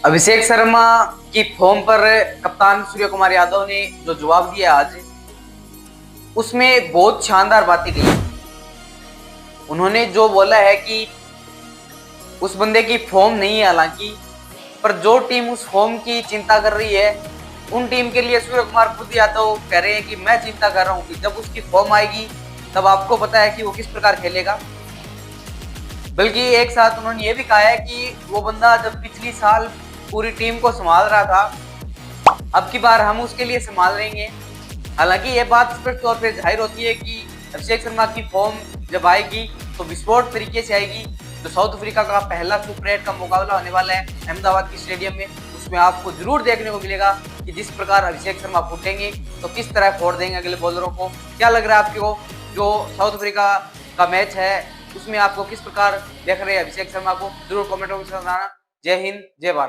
अभिषेक शर्मा की फॉर्म पर कप्तान सूर्य कुमार यादव ने जो जवाब दिया आज, उसमें बहुत शानदार बातें कही। उन्होंने जो बोला है कि उस बंदे की फॉर्म नहीं है हालांकि, पर जो टीम उस फॉर्म की चिंता कर रही है, उन टीम के लिए सूर्य कुमार खुद यादव कह रहे हैं कि मैं चिंता कर रहा हूं कि जब उसकी फॉर्म आएगी तब आपको पता है कि वो किस प्रकार खेलेगा। बल्कि एक साथ उन्होंने ये भी कहा है कि वो बंदा जब पिछली साल पूरी टीम को संभाल रहा था, अब की बार हम उसके लिए संभाल लेंगे। हालांकि ये बात स्पष्ट तौर पर जाहिर होती है कि अभिषेक शर्मा की फॉर्म जब आएगी तो विस्फोट तरीके से आएगी। तो साउथ अफ्रीका का पहला सुपर 8 का मुकाबला होने वाला है अहमदाबाद की स्टेडियम में, उसमें आपको जरूर देखने को मिलेगा कि जिस प्रकार अभिषेक शर्मा फूटेंगे तो किस तरह फोड़ देंगे अगले बॉलरों को। क्या लग रहा है आपको, जो साउथ अफ्रीका का मैच है उसमें आपको किस प्रकार देख रहे हैं अभिषेक शर्मा को, जरूर कमेंट में बताना। जय हिंद, जय भारत।